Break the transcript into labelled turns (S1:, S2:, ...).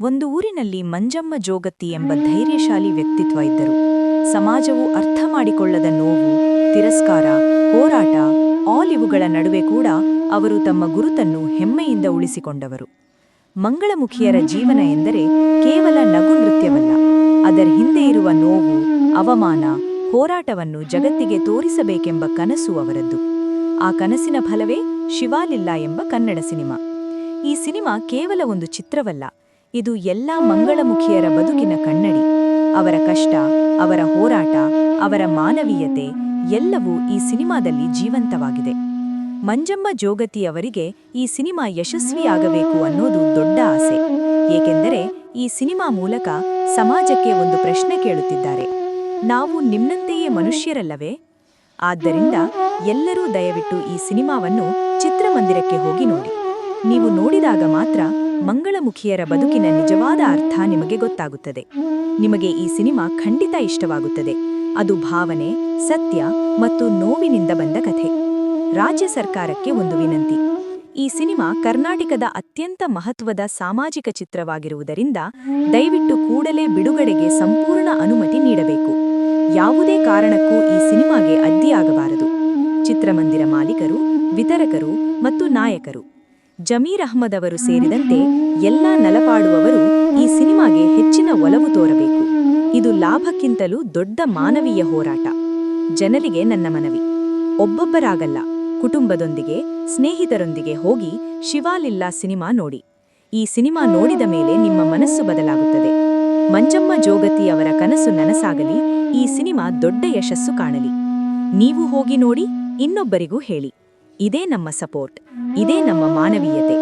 S1: ಒಂದು ಊರಿನಲ್ಲಿ ಮಂಜಮ್ಮ ಜೋಗತಿ ಎಂಬ ಧೈರ್ಯಶಾಲಿ ವ್ಯಕ್ತಿತ್ವ ಇದ್ದರು. ಸಮಾಜವು ಅರ್ಥ ಮಾಡಿಕೊಳ್ಳದ ನೋವು, ತಿರಸ್ಕಾರ, ಹೋರಾಟ, ಇವುಗಳ ನಡುವೆ ಕೂಡ ಅವರು ತಮ್ಮ ಗುರುತನ್ನು ಹೆಮ್ಮೆಯಿಂದ ಉಳಿಸಿಕೊಂಡವರು. ಮಂಗಳಮುಖಿಯರ ಜೀವನ ಎಂದರೆ ಕೇವಲ ನಗು ನೃತ್ಯವಲ್ಲ, ಅದರ ಹಿಂದೆ ಇರುವ ನೋವು, ಅವಮಾನ, ಹೋರಾಟವನ್ನು ಜಗತ್ತಿಗೆ ತೋರಿಸಬೇಕೆಂಬ ಕನಸು ಅವರದ್ದು. ಆ ಕನಸಿನ ಫಲವೇ ಶಿವಾಲಿಲ್ಲ ಎಂಬ ಕನ್ನಡ ಸಿನಿಮಾ. ಈ ಸಿನಿಮಾ ಕೇವಲ ಒಂದು ಚಿತ್ರವಲ್ಲ, ಇದು ಎಲ್ಲ ಮಂಗಳಮುಖಿಯರ ಬದುಕಿನ ಕನ್ನಡಿ. ಅವರ ಕಷ್ಟ, ಅವರ ಹೋರಾಟ, ಅವರ ಮಾನವೀಯತೆ ಎಲ್ಲವೂ ಈ ಸಿನಿಮಾದಲ್ಲಿ ಜೀವಂತವಾಗಿದೆ. ಮಂಜಮ್ಮ ಜೋಗತಿ ಅವರಿಗೆ ಈ ಸಿನಿಮಾ ಯಶಸ್ವಿಯಾಗಬೇಕು ಅನ್ನೋದು ದೊಡ್ಡ ಆಸೆ. ಏಕೆಂದರೆ ಈ ಸಿನಿಮಾ ಮೂಲಕ ಸಮಾಜಕ್ಕೆ ಒಂದು ಪ್ರಶ್ನೆ ಕೇಳುತ್ತಿದ್ದಾರೆ: ನಾವು ನಿಮ್ಮಂತೆಯೇ ಮನುಷ್ಯರಲ್ಲವೇ? ಆದ್ದರಿಂದ ಎಲ್ಲರೂ ದಯವಿಟ್ಟು ಈ ಸಿನಿಮಾವನ್ನು ಚಿತ್ರಮಂದಿರಕ್ಕೆ ಹೋಗಿ ನೋಡಿ. ನೀವು ನೋಡಿದಾಗ ಮಾತ್ರ ಮಂಗಳಮುಖಿಯರ ಬದುಕಿನ ನಿಜವಾದ ಅರ್ಥ ನಿಮಗೆ ಗೊತ್ತಾಗುತ್ತದೆ. ನಿಮಗೆ ಈ ಸಿನಿಮಾ ಖಂಡಿತ ಇಷ್ಟವಾಗುತ್ತದೆ. ಅದು ಭಾವನೆ, ಸತ್ಯ ಮತ್ತು ನೋವಿನಿಂದ ಬಂದ ಕಥೆ. ರಾಜ್ಯ ಸರ್ಕಾರಕ್ಕೆ ಒಂದು ವಿನಂತಿ: ಈ ಸಿನಿಮಾ ಕರ್ನಾಟಕದ ಅತ್ಯಂತ ಮಹತ್ವದ ಸಾಮಾಜಿಕ ಚಿತ್ರವಾಗಿರುವುದರಿಂದ ದಯವಿಟ್ಟು ಕೂಡಲೇ ಬಿಡುಗಡೆಗೆ ಸಂಪೂರ್ಣ ಅನುಮತಿ ನೀಡಬೇಕು. ಯಾವುದೇ ಕಾರಣಕ್ಕೂ ಈ ಸಿನಿಮಾಗೆ ಅಡ್ಡಿಯಾಗಬಾರದು. ಚಿತ್ರಮಂದಿರ ಮಾಲೀಕರು, ವಿತರಕರು ಮತ್ತು ನಾಯಕರು, ಜಮೀರ್ ಅಹ್ಮದ್ ಅವರು ಸೇರಿದಂತೆ ಎಲ್ಲಾ ನಲಪಾಡುವವರು ಈ ಸಿನಿಮಾಗೆ ಹೆಚ್ಚಿನ ಒಲವು ತೋರಬೇಕು. ಇದು ಲಾಭಕ್ಕಿಂತಲೂ ದೊಡ್ಡ ಮಾನವೀಯ ಹೋರಾಟ. ಜನರಿಗೆ ನನ್ನ ಮನವಿ: ಒಬ್ಬೊಬ್ಬರಾಗಲ್ಲ, ಕುಟುಂಬದೊಂದಿಗೆ, ಸ್ನೇಹಿತರೊಂದಿಗೆ ಹೋಗಿ ಶಿವಾಲಿಲ್ಲ ಸಿನಿಮಾ ನೋಡಿ. ಈ ಸಿನಿಮಾ ನೋಡಿದ ಮೇಲೆ ನಿಮ್ಮ ಮನಸ್ಸು ಬದಲಾಗುತ್ತದೆ. ಮಂಜಮ್ಮ ಜೋಗತಿ ಅವರ ಕನಸು ನನಸಾಗಲಿ, ಈ ಸಿನಿಮಾ ದೊಡ್ಡ ಯಶಸ್ಸು ಕಾಣಲಿ. ನೀವು ಹೋಗಿ ನೋಡಿ, ಇನ್ನೊಬ್ಬರಿಗೂ ಹೇಳಿ. ಇದೇ ನಮ್ಮ ಸಪೋರ್ಟ್, ಇದೇ ನಮ್ಮ ಮಾನವೀಯತೆ.